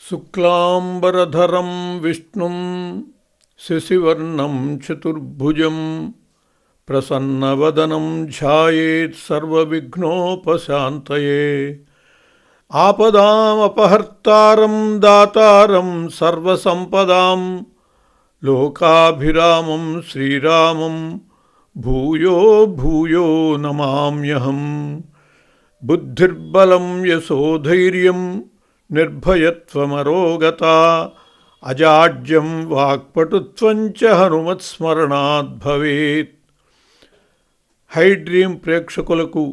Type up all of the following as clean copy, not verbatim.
శుక్లాంబరధరం విష్ణుం శశివర్ణం చతుర్భుజం ప్రసన్నవదనం ధ్యాయేత్ సర్వవిఘ్నోపశాంతయే. ఆపదామపహర్తారం దాతారం సర్వసంపదాం లోకాభిరామం శ్రీరామం భూయో భూయో నమామ్యహం. బుద్ధిర్బలం యశోధైర్యం నిర్భయత్వమరోగత అజాడ్యం వాక్పటుత్వం చ హనుమత్స్మరణాత్ భవేత్. హై డ్రీమ్ ప్రేక్షకులకు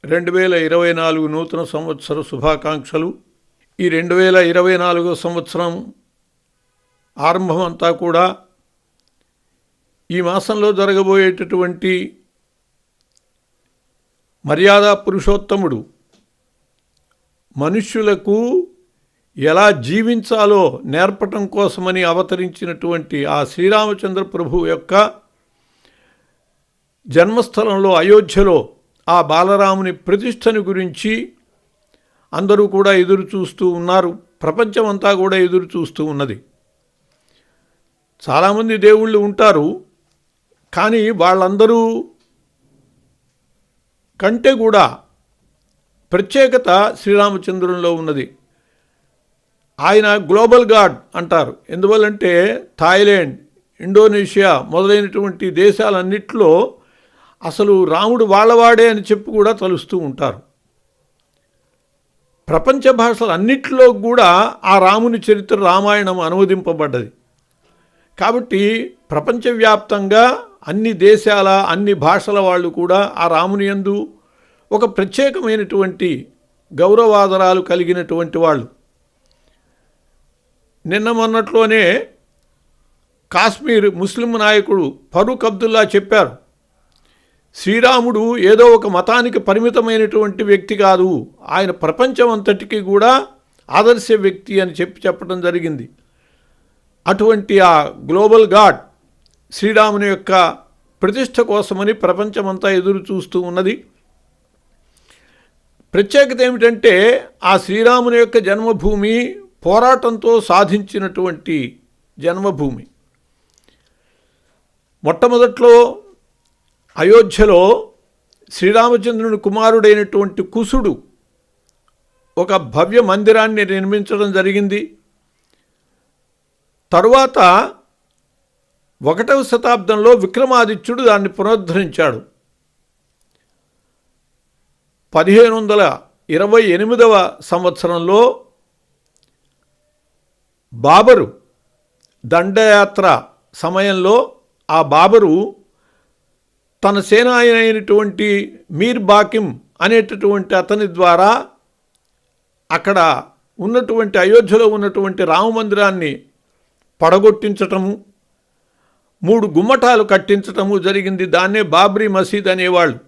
2024 నూతన సంవత్సర శుభాకాంక్షలు. ఈ 2024 సంవత్సరం ఆరంభమంతా కూడా ఈ మాసంలో జరగబోయేటటువంటి మర్యాదా పురుషోత్తముడు మనుష్యులకు ఎలా జీవించాలో నేర్పటం కోసమని అవతరించినటువంటి ఆ శ్రీరామచంద్ర ప్రభువు యొక్క జన్మస్థలంలో అయోధ్యలో ఆ బాలరాముని ప్రతిష్టని గురించి అందరూ కూడా ఎదురు చూస్తూ ఉన్నారు. ప్రపంచమంతా కూడా ఎదురు చూస్తూ ఉన్నది. చాలామంది దేవుళ్ళు ఉంటారు, కానీ వాళ్ళందరూ కంటే కూడా ప్రత్యేకత శ్రీరామచంద్రునిలో ఉన్నది. ఆయన గ్లోబల్ గాడ్ అంటారు. ఎందువల్లంటే థాయిలాండ్, ఇండోనేషియా మొదలైనటువంటి దేశాలన్నింటిలో అసలు రాముడు వాళ్ళవాడే అని చెప్పి కూడా తలుస్తూ ఉంటారు. ప్రపంచ భాషలు అన్నిటిలో కూడా ఆ రాముని చరిత్ర రామాయణం అనువదింపబడ్డది. కాబట్టి ప్రపంచవ్యాప్తంగా అన్ని దేశాల అన్ని భాషల వాళ్ళు కూడా ఆ రాముని యందు ఒక ప్రత్యేకమైనటువంటి గౌరవాదరాలు కలిగినటువంటి వాళ్ళు. నిన్న మొన్నట్లోనే కాశ్మీర్ ముస్లిం నాయకుడు ఫరూక్ అబ్దుల్లా చెప్పారు, శ్రీరాముడు ఏదో ఒక మతానికి పరిమితమైనటువంటి వ్యక్తి కాదు, ఆయన ప్రపంచం అంతటికీ కూడా ఆదర్శ వ్యక్తి అని చెప్పడం జరిగింది. అటువంటి ఆ గ్లోబల్ గాడ్ శ్రీరాముని యొక్క ప్రతిష్ట కోసమని ప్రపంచమంతా ఎదురు చూస్తూ ఉన్నది. ప్రత్యేకత ఏమిటంటే ఆ శ్రీరాముని యొక్క జన్మభూమి పోరాటంతో సాధించినటువంటి జన్మభూమి. మొట్టమొదట్లో అయోధ్యలో శ్రీరామచంద్రుని కుమారుడైనటువంటి కుశుడు ఒక భవ్య మందిరాన్ని నిర్మించడం జరిగింది. తరువాత 1వ శతాబ్దంలో విక్రమాదిత్యుడు దాన్ని పునరుద్ధరించాడు. 1528వ సంవత్సరంలో బాబరు దండయాత్ర సమయంలో ఆ బాబరు తన సేనాని అయినటువంటి మీర్ బాకిం అనేటటువంటి అతని ద్వారా అక్కడ ఉన్నటువంటి అయోధ్యలో ఉన్నటువంటి రామమందిరాన్ని పడగొట్టించటము, 3 గుమ్మటాలు కట్టించటము జరిగింది. దాన్నే బాబ్రీ మసీద్ అనేవాళ్ళు.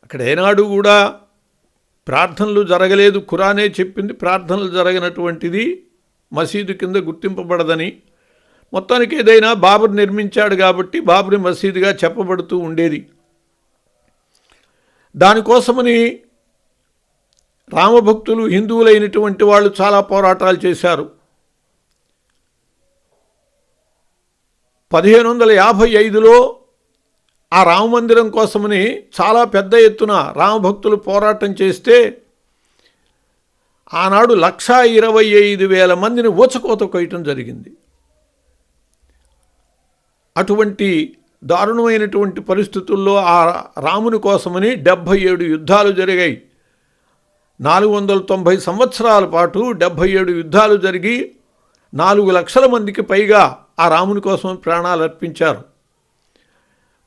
అక్కడ ఏనాడు కూడా ప్రార్థనలు జరగలేదు. ఖురానే చెప్పింది ప్రార్థనలు జరగనటువంటిది మసీదు కింద గుర్తింపబడదని. మొత్తానికి ఏదైనా బాబర్ నిర్మించాడు కాబట్టి బాబ్రీ మసీదుగా చెప్పబడుతూ ఉండేది. దానికోసమని రామభక్తులు హిందువులైనటువంటి వాళ్ళు చాలా పోరాటాలు చేశారు. 1555లో ఆ రామమందిరం కోసమని చాలా పెద్ద ఎత్తున రామభక్తులు పోరాటం చేస్తే ఆనాడు 1,25,000 మందిని ఊచకోత కొయ్యటం జరిగింది. అటువంటి దారుణమైనటువంటి పరిస్థితుల్లో ఆ రాముని కోసమని 77 యుద్ధాలు జరిగాయి. 490 సంవత్సరాల పాటు 77 యుద్ధాలు జరిగి 4 లక్షల మందికి పైగా ఆ రాముని కోసం ప్రాణాలు అర్పించారు.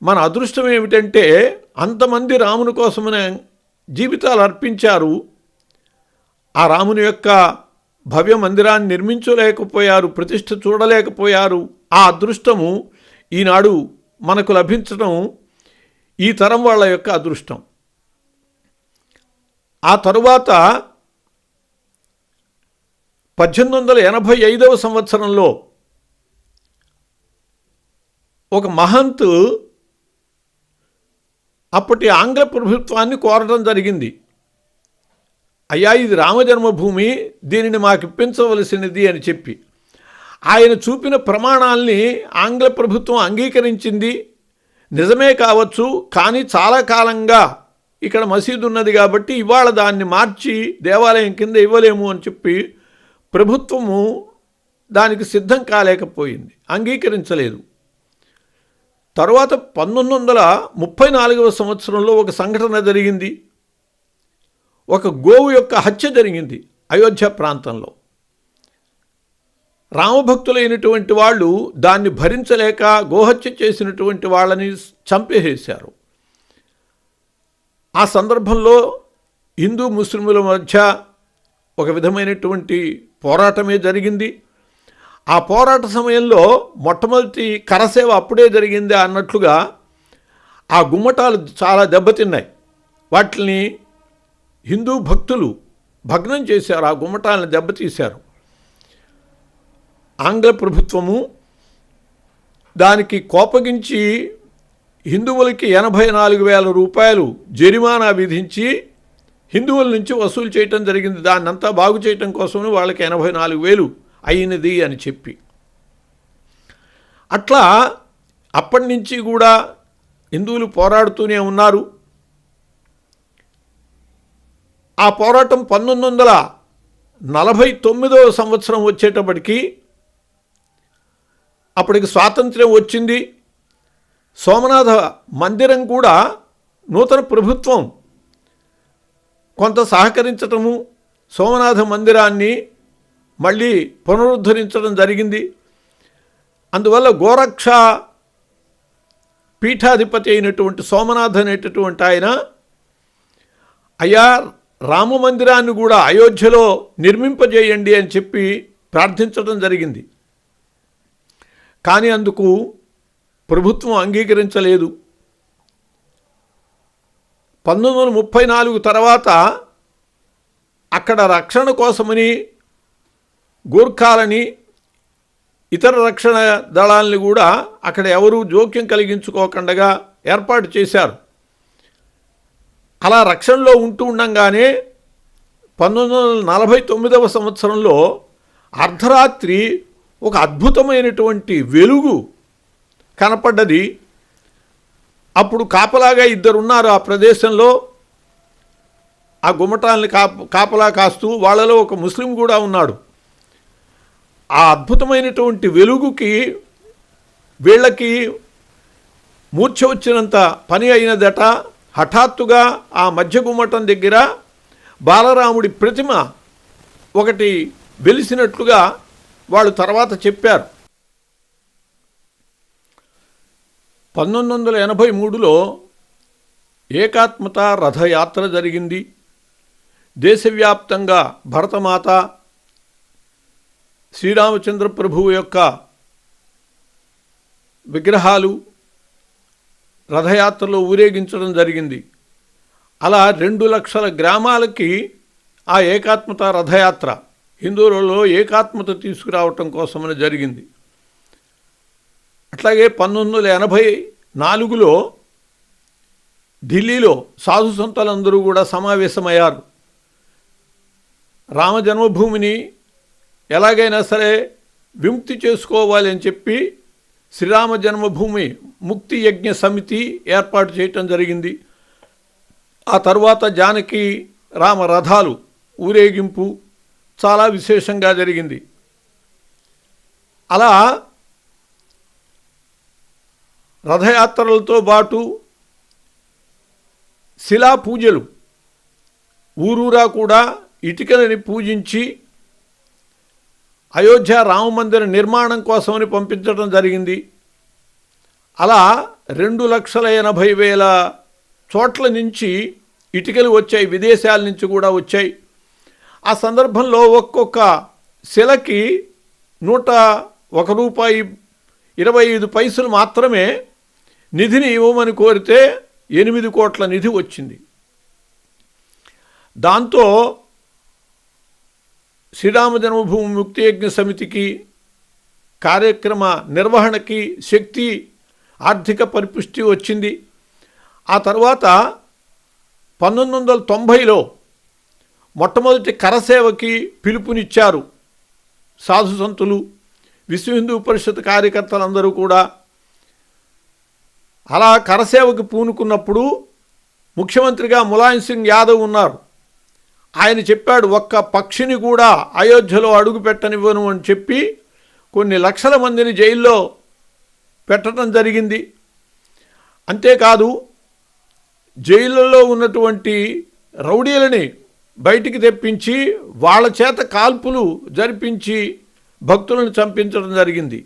మన అదృష్టం ఏమిటంటే అంతమంది రాముని కోసమనే జీవితాలు అర్పించారు. ఆ రాముని యొక్క భవ్య మందిరాన్ని నిర్మించలేకపోయారు, ప్రతిష్ఠ చూడలేకపోయారు. ఆ అదృష్టము ఈనాడు మనకు లభించడం ఈ తరం వాళ్ళ యొక్క అదృష్టం. ఆ తరువాత 1885వ సంవత్సరంలో ఒక మహంత్ అప్పటి ఆంగ్ల ప్రభుత్వాన్ని కోరడం జరిగింది. అయ్యా ఇది రామజన్మభూమి, దీనిని మాకు ఇప్పించవలసినది అని చెప్పి ఆయన చూపిన ప్రమాణాల్ని ఆంగ్ల ప్రభుత్వం అంగీకరించింది. నిజమే కావచ్చు, కానీ చాలా కాలంగా ఇక్కడ మసీదు ఉన్నది కాబట్టి ఇవాళ దాన్ని మార్చి దేవాలయం కింద ఇవ్వలేము అని చెప్పి ప్రభుత్వము దానికి సిద్ధం కాలేకపోయింది, అంగీకరించలేదు. తర్వాత 1934వ సంవత్సరంలో ఒక సంఘటన జరిగింది. ఒక గోవు యొక్క హత్య జరిగింది అయోధ్య ప్రాంతంలో. రామభక్తులైనటువంటి వాళ్ళు దాన్ని భరించలేక గోహత్య చేసినటువంటి వాళ్ళని చంపేసేశారు. ఆ సందర్భంలో హిందూ ముస్లింల మధ్య ఒక విధమైనటువంటి పోరాటమే జరిగింది. ఆ పోరాట సమయంలో మొట్టమొదటి కరసేవ అప్పుడే జరిగింది అన్నట్లుగా ఆ గుమ్మటాలు చాలా దెబ్బతిన్నాయి. వాటిని హిందూ భక్తులు భగ్నం చేశారు, ఆ గుమ్మటాలను దెబ్బతీశారు. ఆంగ్ల ప్రభుత్వము దానికి కోపగించి హిందువులకి 84,000 రూపాయలు జరిమానా విధించి హిందువుల నుంచి వసూలు చేయటం జరిగింది. దాన్నంతా బాగు చేయటం కోసమని వాళ్ళకి 84,000 అయినది అని చెప్పి. అట్లా అప్పటి నుంచి కూడా హిందువులు పోరాడుతూనే ఉన్నారు. ఆ పోరాటం 1949వ సంవత్సరం వచ్చేటప్పటికి అప్పటికి స్వాతంత్ర్యం వచ్చింది. సోమనాథ మందిరం కూడా నూతన ప్రభుత్వం కొంత సహకరించటము, సోమనాథ మందిరాన్ని మళ్ళీ పునరుద్ధరించడం జరిగింది. అందువల్ల గోరక్ష పీఠాధిపతి అయినటువంటి సోమనాథ్ అనేటటువంటి ఆయన, అయ్యా రామ మందిరాన్ని కూడా అయోధ్యలో నిర్మింపజేయండి అని చెప్పి ప్రార్థించడం జరిగింది. కానీ అందుకు ప్రభుత్వం అంగీకరించలేదు. 1934 తర్వాత అక్కడ రక్షణ కోసమని గూర్ఖాలని ఇతర రక్షణ దళాలని కూడా అక్కడ ఎవరూ జోక్యం కలిగించుకోకుండా ఏర్పాటు చేశారు. అలా రక్షణలో ఉంటూ ఉండంగానే 1949వ సంవత్సరంలో అర్ధరాత్రి ఒక అద్భుతమైనటువంటి వెలుగు కనపడ్డది. అప్పుడు కాపలాగా 2 ఉన్నారు ఆ ప్రదేశంలో, ఆ గుమ్మటాలని కాపలా కాస్తూ. వాళ్ళలో ఒక ముస్లిం కూడా ఉన్నాడు. ఆ అద్భుతమైనటువంటి వెలుగుకి వీళ్ళకి మూర్ఛ వచ్చినంత పని అయినదట. హఠాత్తుగా ఆ మధ్య గుమ్మటం దగ్గర బాలరాముడి ప్రతిమ ఒకటి వెలిసినట్లుగా వాళ్ళు తర్వాత చెప్పారు. 1983లో ఏకాత్మత రథయాత్ర జరిగింది. దేశవ్యాప్తంగా భరతమాత శ్రీరామచంద్ర ప్రభువు యొక్క విగ్రహాలు రథయాత్రలో ఊరేగించడం జరిగింది. అలా 2 లక్షల గ్రామాలకి ఆ ఏకాత్మత రథయాత్ర హిందువులలో ఏకాత్మత తీసుకురావటం కోసమని జరిగింది. అట్లాగే 1984లో ఢిల్లీలో సాధు సంతులందరూ కూడా సమావేశమయ్యారు. రామ జన్మభూమిని ఎలాగైనా సరే విముక్తి చేసుకోవాలి అని చెప్పి శ్రీరామ జన్మభూమి ముక్తి యజ్ఞ సమితి ఏర్పాటు చేయటం జరిగింది. ఆ తర్వాత జానకి రామ రథాలు ఊరేగింపు చాలా విశేషంగా జరిగింది. అలా రథయాత్రలతో పాటు శిలా పూజలు ఊరూరా కూడా ఇటుకలని పూజించి అయోధ్య రామమందిర నిర్మాణం కోసమని పంపించడం జరిగింది. అలా 2,80,000 చోట్ల నుంచి ఇటుకలు వచ్చాయి, విదేశాల నుంచి కూడా వచ్చాయి. ఆ సందర్భంలో ఒక్కొక్క శిలకి 101 రూపాయి 25 పైసలు మాత్రమే నిధిని ఇవ్వమని కోరితే 8 కోట్ల నిధి వచ్చింది. దాంతో శ్రీరామ జన్మభూమి ముక్తి యజ్ఞ సమితికి కార్యక్రమ నిర్వహణకి శక్తి ఆర్థిక పరిపుష్టి వచ్చింది. ఆ తర్వాత 1990లో మొట్టమొదటి కరసేవకి పిలుపునిచ్చారు సాధు సంతులు, విశ్వ హిందూ పరిషత్ కార్యకర్తలందరూ కూడా. అలా కరసేవకి పూనుకున్నప్పుడు ముఖ్యమంత్రిగా ములాయం సింగ్ యాదవ్ ఉన్నారు. ఆయన చెప్పాడు, ఒక్క పక్షిని కూడా అయోధ్యలో అడుగు పెట్టనివ్వను అని చెప్పి కొన్ని లక్షల మందిని జైల్లో పెట్టడం జరిగింది. అంతేకాదు జైళ్ళలో ఉన్నటువంటి రౌడీలని బయటికి తెప్పించి వాళ్ళ చేత కాల్పులు జరిపించి భక్తులను చంపించడం జరిగింది.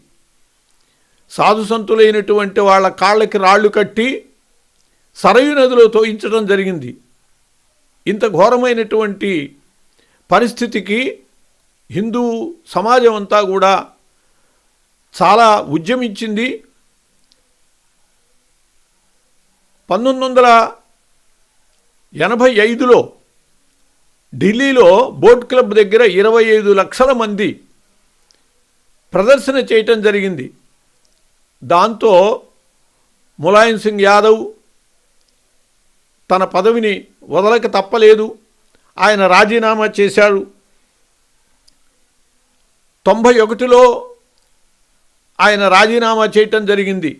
సాధు సంతులైనటువంటి వాళ్ళ కాళ్ళకి రాళ్ళు కట్టి సరయు నదిలో తోయించడం జరిగింది. ఇంత ఘోరమైనటువంటి పరిస్థితికి హిందూ సమాజం అంతా కూడా చాలా ఉద్యమించింది. 1985లో ఢిల్లీలో బోట్ క్లబ్ దగ్గర 25 లక్షల మంది ప్రదర్శన చేయటం జరిగింది. దాంతో ములాయం సింగ్ యాదవ్ తన పదవిని వదలక తప్పలేదు. ఆయన రాజీనామా చేశాడు. 91లో ఆయన రాజీనామా చేయటం జరిగింది.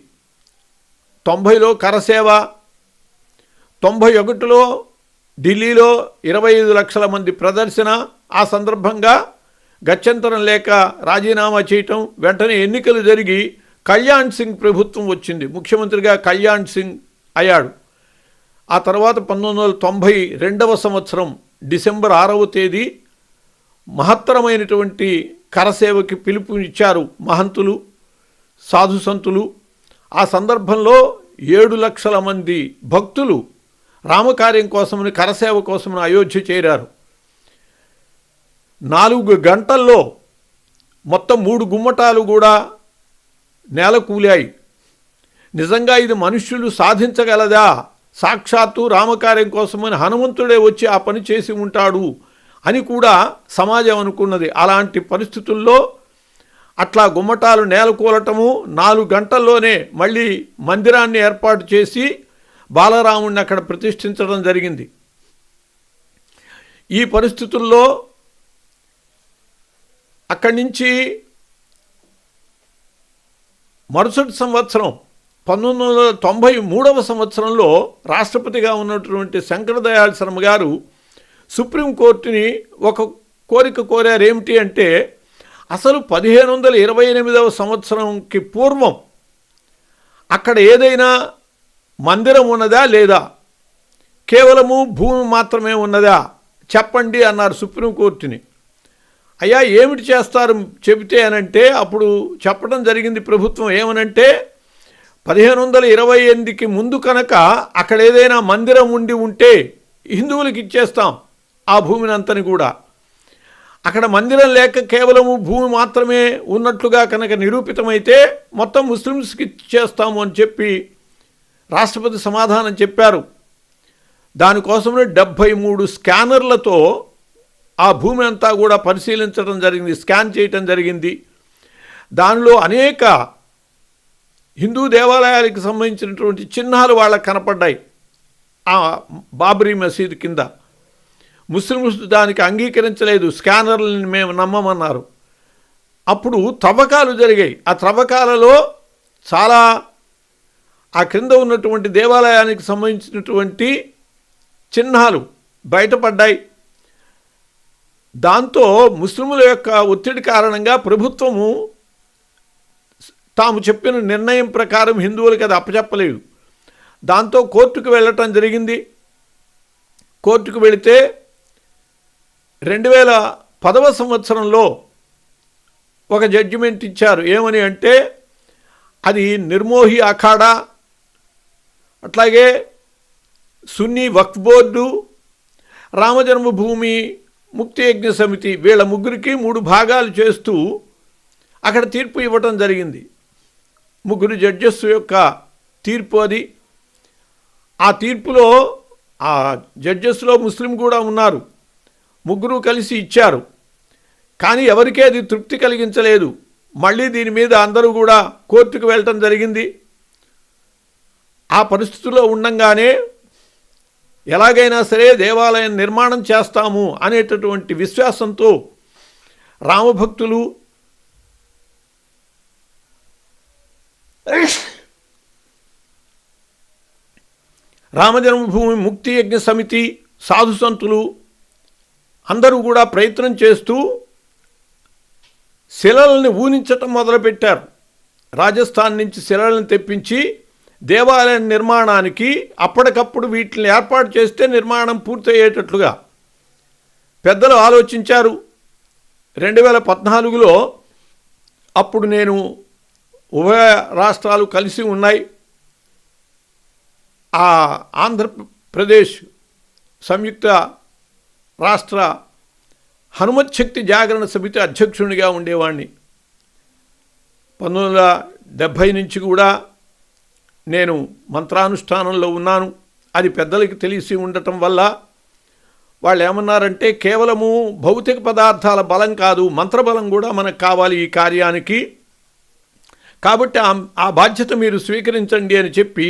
90లో కరసేవ, 91లో ఢిల్లీలో 25 లక్షల మంది ప్రదర్శన. ఆ సందర్భంగా గత్యంతరం లేక రాజీనామా చేయటం, వెంటనే ఎన్నికలు జరిగి కళ్యాణ్ సింగ్ ప్రభుత్వం వచ్చింది. ముఖ్యమంత్రిగా కళ్యాణ్ సింగ్ అయ్యాడు. ఆ తర్వాత 1992వ సంవత్సరం డిసెంబర్ 6వ తేదీ మహత్తరమైనటువంటి కరసేవకి పిలుపునిచ్చారు మహంతులు, సాధు సంతులు. ఆ సందర్భంలో 7 లక్షల మంది భక్తులు రామకార్యం కోసమని, కరసేవ కోసమని అయోధ్య చేరారు. 4 గంటల్లో మొత్తం 3 గుమ్మటాలు కూడా నేల కూలాయి. నిజంగా ఇది మనుష్యులు సాధించగలదా? సాక్షాత్తు రామకార్యం కోసమని హనుమంతుడే వచ్చి ఆ పని చేసి ఉంటాడు అని కూడా సమాజం అనుకున్నది. అలాంటి పరిస్థితుల్లో అట్లా గుమ్మటాలు నేలకూలటము, 4 గంటల్లోనే మళ్ళీ మందిరాన్ని ఏర్పాటు చేసి బాలరాముడిని అక్కడ ప్రతిష్ఠించడం జరిగింది. ఈ పరిస్థితుల్లో అక్కడి నుంచి మరుసటి సంవత్సరం 1993వ సంవత్సరంలో రాష్ట్రపతిగా ఉన్నటువంటి శంకరదయాళ్ శర్మ గారు సుప్రీంకోర్టుని ఒక కోరిక కోరారు. ఏమిటి అంటే, అసలు 1528వ సంవత్సరంకి పూర్వం అక్కడ ఏదైనా మందిరం ఉన్నదా లేదా, కేవలము భూమి మాత్రమే ఉన్నదా చెప్పండి అన్నారు సుప్రీంకోర్టుని. అయ్యా ఏమిటి చేస్తారు చెబితే అనంటే, అప్పుడు చెప్పడం జరిగింది ప్రభుత్వం ఏమనంటే, 1528కి ముందు కనుక అక్కడ ఏదైనా మందిరం ఉంటే హిందువులకు ఇచ్చేస్తాం ఆ భూమిని అంతని కూడా. అక్కడ మందిరం లేక కేవలము భూమి మాత్రమే ఉన్నట్లుగా కనుక నిరూపితమైతే మొత్తం ముస్లిమ్స్కి ఇచ్చేస్తాము అని చెప్పి రాష్ట్రపతి సమాధానం చెప్పారు. దానికోసమే 73 స్కానర్లతో ఆ భూమి అంతా కూడా పరిశీలించడం జరిగింది, స్కాన్ చేయటం జరిగింది. దానిలో అనేక హిందూ దేవాలయాలకు సంబంధించినటువంటి చిహ్నాలు వాళ్ళకు కనపడ్డాయి. ఆ బాబ్రీ మసీద్ కింద ముస్లిమ్స్ దానికి అంగీకరించలేదు, స్కానర్లను మేము నమ్మమన్నారు. అప్పుడు త్రవ్వకాలు జరిగాయి. ఆ త్రవ్వకాలలో చాలా ఆ క్రింద ఉన్నటువంటి దేవాలయానికి సంబంధించినటువంటి చిహ్నాలు బయటపడ్డాయి. దాంతో ముస్లిముల యొక్క ఒత్తిడి కారణంగా ప్రభుత్వము తాము చెప్పిన నిర్ణయం ప్రకారం హిందువులకు అది అప్పచెప్పలేదు. దాంతో కోర్టుకు వెళ్ళటం జరిగింది. కోర్టుకు వెళితే 2010వ సంవత్సరంలో ఒక జడ్జిమెంట్ ఇచ్చారు. ఏమని అంటే, అది నిర్మోహి అఖాడా, అట్లాగే సున్నీ వక్ఫ్ బోర్డు, రామజన్మభూమి ముక్తి యజ్ఞ సమితి, వీళ్ళ ముగ్గురికి 3 భాగాలు చేస్తూ అక్కడ తీర్పు ఇవ్వటం జరిగింది. 3 జడ్జెస్ యొక్క తీర్పు అది. ఆ తీర్పులో ఆ జడ్జెస్లో ముస్లిం కూడా ఉన్నారు. 3 కలిసి ఇచ్చారు. కానీ ఎవరికీ అది తృప్తి కలిగించలేదు. మళ్ళీ దీని మీద అందరూ కూడా కోర్టుకు వెళ్ళటం జరిగింది. ఆ పరిస్థితుల్లో ఉండంగానే ఎలాగైనా సరే దేవాలయం నిర్మాణం చేస్తాము అనేటటువంటి విశ్వాసంతో రామభక్తులు రామజన్మభూమి ముక్తి యజ్ఞ సమితి సాధు సంతులు అందరూ కూడా ప్రయత్నం చేస్తూ శిలల్ని ఊనించటం మొదలుపెట్టారు. రాజస్థాన్ నుంచి శిలలను తెప్పించి దేవాలయ నిర్మాణానికి అప్పటికప్పుడు వీటిని ఏర్పాటు చేస్తే నిర్మాణం పూర్తయ్యేటట్లుగా పెద్దలు ఆలోచించారు. 2014లో అప్పుడు నేను ఉభయ రాష్ట్రాలు కలిసి ఉన్నాయి. ఆ ఆంధ్రప్రదేశ్ సంయుక్త రాష్ట్ర హనుమత్ శక్తి జాగరణ సమితి అధ్యక్షునిగా ఉండేవాడిని. 1970 నుంచి కూడా నేను మంత్రానుష్ఠానంలో ఉన్నాను. అది పెద్దలకి తెలిసి ఉండటం వల్ల వాళ్ళు ఏమన్నారంటే కేవలము భౌతిక పదార్థాల బలం కాదు, మంత్రబలం కూడా మనకు కావాలి ఈ కార్యానికి, కాబట్టి ఆ బాధ్యత మీరు స్వీకరించండి అని చెప్పి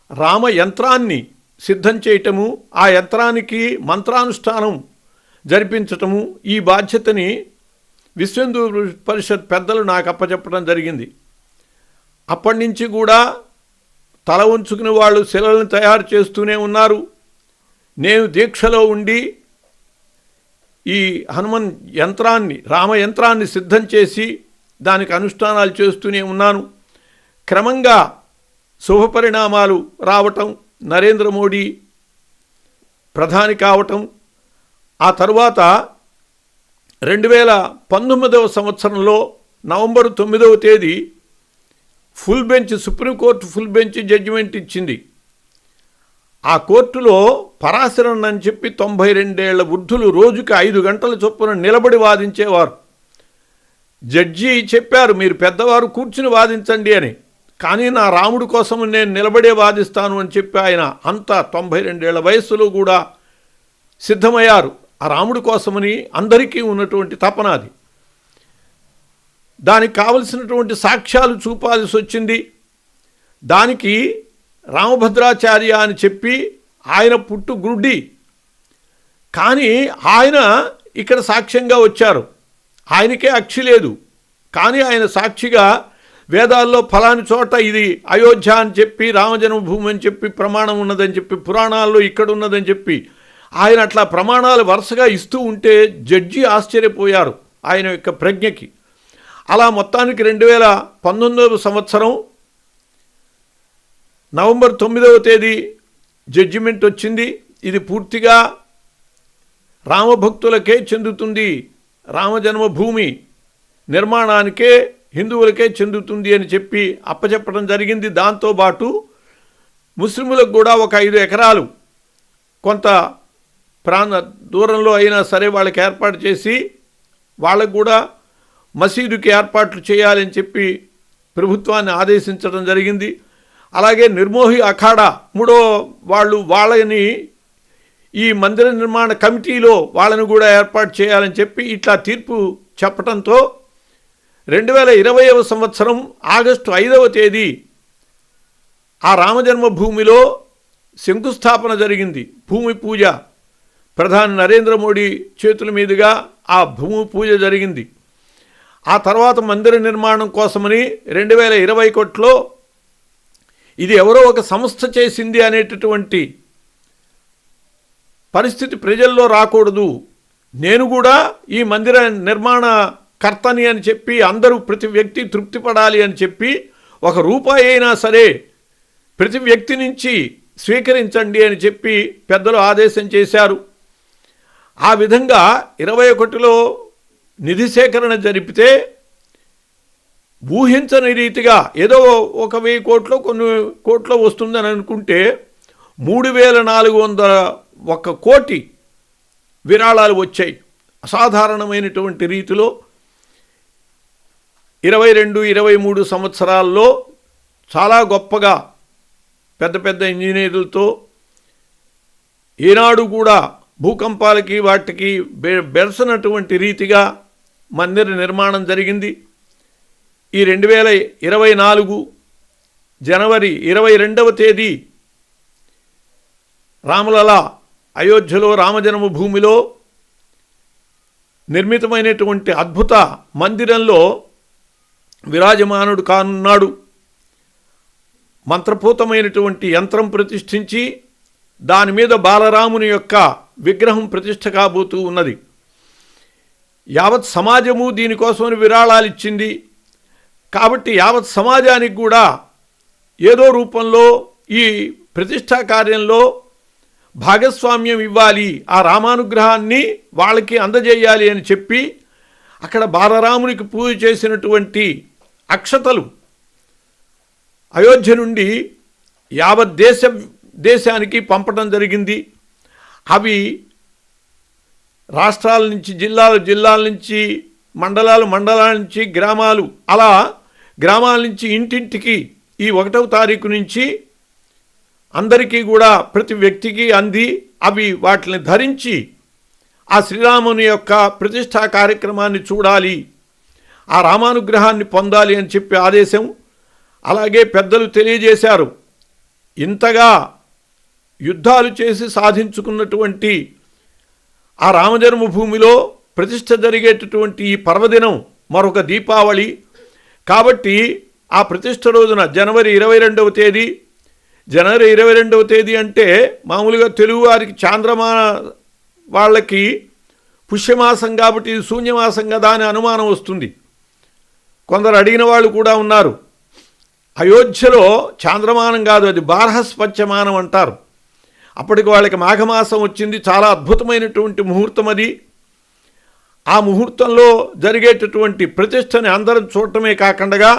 రామ యంత్రాన్ని సిద్ధం చేయటము, ఆ యంత్రానికి మంత్రానుష్ఠానం జరిపించటము, ఈ బాధ్యతని విశ్వ పరిషత్ పెద్దలు నాకు అప్పచెప్పడం జరిగింది. అప్పటి నుంచి కూడా తల ఉంచుకుని వాళ్ళు శిలలను తయారు చేస్తూనే ఉన్నారు. నేను దీక్షలో ఉండి ఈ హనుమన్ యంత్రాన్ని రామ యంత్రాన్ని సిద్ధం చేసి దానికి అనుష్ఠానాలు చేస్తూనే ఉన్నాను. క్రమంగా శుభపరిణామాలు రావటం, నరేంద్ర మోడీ ప్రధాని కావటం, ఆ తరువాత 2019వ సంవత్సరంలో నవంబర్ 9వ తేదీ full bench, supreme court full bench judgement ఇచ్చింది. ఆ కోర్టులో పరాశరన్ అని చెప్పి 92 ఏళ్ల వృద్ధులు రోజుకి 5 గంటల చొప్పున నిలబడి వాదించేవారు. జడ్జి చెప్పారు, మీరు పెద్దవారు కూర్చుని వాదించండి అని, కానీ నా రాముడి కోసం నేను నిలబడే వాదిస్తాను అని చెప్పి ఆయన అంతా 92 ఏళ్ల వయస్సులో కూడా సిద్ధమయ్యారు. ఆ రాముడి కోసమని అందరికీ ఉన్నటువంటి తపన అది. దానికి కావలసినటువంటి సాక్ష్యాలు చూపాల్సి వచ్చింది. దానికి రామభద్రాచార్య అని చెప్పి ఆయన పుట్టు గుడ్డి, కానీ ఆయన ఇక్కడ సాక్ష్యంగా వచ్చారు. ఆయనకే అక్షి లేదు, కానీ ఆయన సాక్షిగా వేదాల్లో ఫలాని చోట ఇది అయోధ్య అని చెప్పి, రామజన్మభూమి అని చెప్పి ప్రమాణం ఉన్నదని చెప్పి, పురాణాల్లో ఇక్కడ ఉన్నదని చెప్పి ఆయన అట్లా ప్రమాణాలు వరుసగా ఇస్తూ ఉంటే జడ్జి ఆశ్చర్యపోయారు ఆయన యొక్క ప్రజ్ఞకి. అలా మొత్తానికి 2019వ సంవత్సరం నవంబర్ 9వ తేదీ జడ్జిమెంట్ వచ్చింది. ఇది పూర్తిగా రామభక్తులకే చెందుతుంది, రామజన్మభూమి నిర్మాణానికే హిందువులకే చెందుతుంది అని చెప్పి అప్పచెప్పడం జరిగింది. దాంతోపాటు ముస్లింలకు కూడా ఒక 5 ఎకరాలు కొంత దూరంలో అయినా సరే వాళ్ళకి ఏర్పాటు చేసి వాళ్ళకు కూడా మసీదుకి ఏర్పాట్లు చేయాలని చెప్పి ప్రభుత్వాన్ని ఆదేశించడం జరిగింది. అలాగే నిర్మోహి అఖాడా వాళ్ళని ఈ మందిర నిర్మాణ కమిటీలో వాళ్ళని కూడా ఏర్పాటు చేయాలని చెప్పి ఇట్లా తీర్పు చెప్పడంతో 2020వ సంవత్సరం ఆగస్టు 5వ తేదీ ఆ రామజన్మభూమిలో శంకుస్థాపన జరిగింది. భూమి పూజ ప్రధాని నరేంద్ర మోడీ చేతుల మీదుగా ఆ భూమి పూజ జరిగింది. ఆ తర్వాత మందిర నిర్మాణం కోసమని 2021లో ఇది ఎవరో ఒక సంస్థ చేసింది అనేటటువంటి పరిస్థితి ప్రజల్లో రాకూడదు, నేను కూడా ఈ మందిర నిర్మాణ కర్తని అని చెప్పి అందరూ ప్రతి వ్యక్తి తృప్తి పడాలి అని చెప్పి ₹1 అయినా సరే ప్రతి వ్యక్తి నుంచి స్వీకరించండి అని చెప్పి పెద్దలు ఆదేశం చేశారు. ఆ విధంగా 21లో నిధి సేకరణ జరిపితే ఊహించని రీతిగా ఏదో 1,000 కోట్లో కొన్ని కోట్లో వస్తుందని అనుకుంటే 3,401 కోటి విరాళాలు వచ్చాయి. అసాధారణమైనటువంటి రీతిలో 22-23 సంవత్సరాల్లో చాలా గొప్పగా పెద్ద పెద్ద ఇంజనీర్లతో ఈనాడు కూడా భూకంపాలకి వాటికి బెరసనటువంటి రీతిగా మందిర నిర్మాణం జరిగింది. ఈ 2024 జనవరి 22వ తేదీ రాములలా అయోధ్యలో రామజన్మభూమిలో నిర్మితమైనటువంటి అద్భుత మందిరంలో విరాజమానుడు కానున్నాడు. మంత్రపూతమైనటువంటి యంత్రం ప్రతిష్ఠించి దాని మీద బాలరాముని యొక్క విగ్రహం ప్రతిష్ఠ కాబోతూ ఉన్నది. యావత్ సమాజము దీనికోసమని విరాళాలు ఇచ్చింది. కాబట్టి యావత్ సమాజానికి కూడా ఏదో రూపంలో ఈ ప్రతిష్టా కార్యంలో భాగస్వామ్యం ఇవ్వాలి, ఆ రామానుగ్రహాన్ని వాళ్ళకి అందజేయాలి అని చెప్పి అక్కడ బాలరామునికి పూజ చేసినటువంటి అక్షతలు అయోధ్య నుండి యావత్ దేశానికి పంపడం జరిగింది. అవి రాష్ట్రాల నుంచి జిల్లాల నుంచి మండలాల నుంచి గ్రామాలు, అలా గ్రామాల నుంచి ఇంటింటికి ఈ 1వ తారీఖు నుంచి అందరికీ కూడా ప్రతి వ్యక్తికి అంది అవి వాటిని ధరించి ఆ శ్రీరాముని యొక్క ప్రతిష్టా కార్యక్రమాన్ని చూడాలి, ఆ రామానుగ్రహాన్ని పొందాలి అని చెప్పి ఆదేశం. అలాగే పెద్దలు తెలియజేశారు. ఇంతగా యుద్ధాలు చేసి సాధించుకున్నటువంటి ఆ రామజన్మభూమిలో ప్రతిష్ఠ జరిగేటటువంటి ఈ పర్వదినం మరొక దీపావళి. కాబట్టి ఆ ప్రతిష్ఠ రోజున జనవరి 22వ తేదీ అంటే మామూలుగా తెలుగు వారికి చాంద్రమాన వాళ్ళకి పుష్యమాసం కాబట్టి ఇది శూన్యమాసం కదా అని అనుమానం వస్తుంది. కొందరు అడిగిన వాళ్ళు కూడా ఉన్నారు. అయోధ్యలో చాంద్రమానం కాదు, అది బార్హస్పత్యమానం అంటారు. అప్పటికి వాళ్ళకి మాఘమాసం వచ్చింది. చాలా అద్భుతమైనటువంటి ముహూర్తం అది. ఆ ముహూర్తంలో జరిగేటటువంటి ప్రతిష్టని అందరం చూడటమే కాకుండా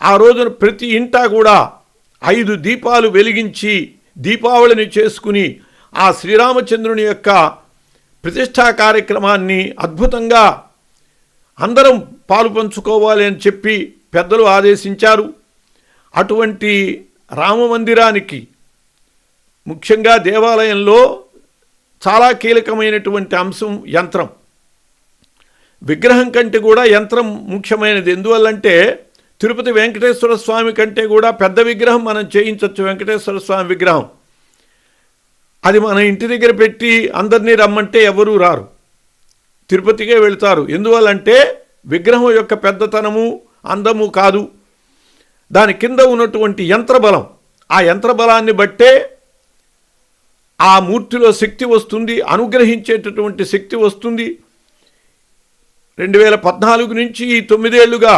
ఆ రోజున ప్రతి ఇంటా కూడా 5 దీపాలు వెలిగించి దీపావళిని చేసుకుని ఆ శ్రీరామచంద్రుని యొక్క ప్రతిష్టా కార్యక్రమాన్ని అద్భుతంగా అందరం పాలు పంచుకోవాలి అని చెప్పి పెద్దలు ఆదేశించారు. అటువంటి రామమందిరానికి ముఖ్యంగా దేవాలయంలో చాలా కీలకమైనటువంటి అంశం యంత్రం. విగ్రహం కంటే కూడా యంత్రం ముఖ్యమైనది. ఎందువల్లంటే తిరుపతి వెంకటేశ్వర స్వామి కంటే కూడా పెద్ద విగ్రహం మనం చేయించవచ్చు. వెంకటేశ్వర స్వామి విగ్రహం అది మన ఇంటి దగ్గర పెట్టి అందరినీ రమ్మంటే ఎవరూ రారు, తిరుపతికే వెళ్తారు. ఎందువల్లంటే విగ్రహం యొక్క పెద్దతనము అందము కాదు, దాని కింద ఉన్నటువంటి యంత్రబలం, ఆ యంత్రబలాన్ని బట్టే ఆ మూర్తిలో శక్తి వస్తుంది, అనుగ్రహించేటటువంటి శక్తి వస్తుంది. 2014 నుంచి ఈ 9 ఏళ్లుగా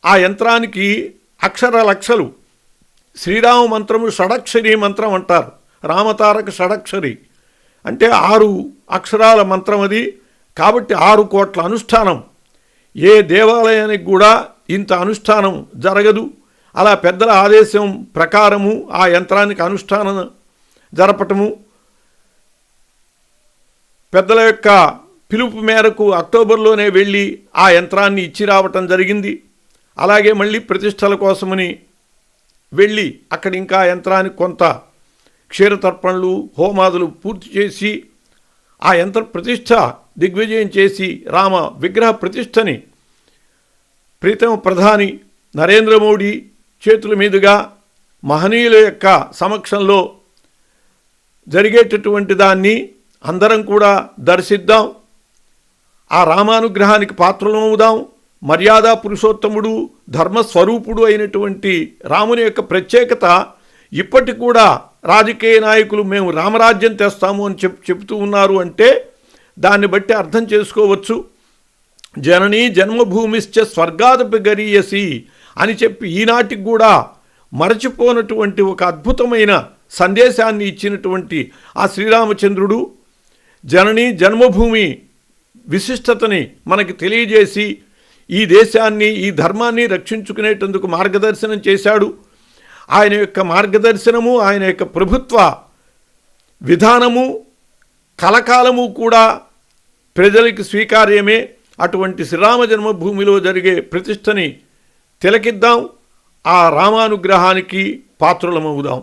ఆ యంత్రానికి అక్షర లక్షలు శ్రీరామ మంత్రము షడక్షరి మంత్రం అంటారు. రామతారక షడక్షరి అంటే 6 అక్షరాల మంత్రం అది. కాబట్టి 6 కోట్ల అనుష్ఠానం. ఏ దేవాలయానికి కూడా ఇంత అనుష్ఠానం జరగదు. అలా పెద్దల ఆదేశం ప్రకారము ఆ యంత్రానికి అనుష్ఠానం జరపటము, పెద్దల యొక్క పిలుపు మేరకు అక్టోబర్లోనే వెళ్ళి ఆ యంత్రాన్ని ఇచ్చి రావటం జరిగింది. అలాగే మళ్ళీ ప్రతిష్టల కోసమని వెళ్ళి అక్కడ ఇంకా యంత్రానికి కొంత క్షీరతర్పణలు హోమాదులు పూర్తి చేసి ఆ యంత్ర ప్రతిష్ఠ దిగ్విజయం చేసి రామ విగ్రహ ప్రతిష్టని ప్రీతమ ప్రధాని నరేంద్ర మోడీ చేతుల మీదుగా మహనీయుల యొక్క సమక్షంలో జరిగేటటువంటి దాన్ని అందరం కూడా దర్శిద్దాం. ఆ రామానుగ్రహానికి పాత్రలమవుదాం. మర్యాదా పురుషోత్తముడు ధర్మస్వరూపుడు అయినటువంటి రాముని యొక్క ప్రత్యేకత ఇప్పటికి కూడా రాజకీయ నాయకులు మేము రామరాజ్యం తెస్తాము అని చెప్తూ ఉన్నారు అంటే దాన్ని బట్టి అర్థం చేసుకోవచ్చు. జననీ జన్మభూమిశ్చ స్వర్గాదపి గరీయసి అని చెప్పి ఈనాటికి కూడా మరచిపోనటువంటి ఒక అద్భుతమైన సందేశాన్ని ఇచ్చినటువంటి ఆ శ్రీరామచంద్రుడు జననీ జన్మభూమి విశిష్టతని మనకి తెలియజేసి ఈ దేశాన్ని ఈ ధర్మాన్ని రక్షించుకునేటందుకు మార్గదర్శనం చేశాడు. ఆయన యొక్క మార్గదర్శనము, ఆయన యొక్క ప్రభుత్వ విధానము కలకాలము కూడా ప్రజలకి స్వీకార్యమే. అటువంటి శ్రీరామ జన్మభూమిలో జరిగే ప్రతిష్టని తిలకిద్దాం, ఆ రామానుగ్రహానికి పాత్రులమవుదాం.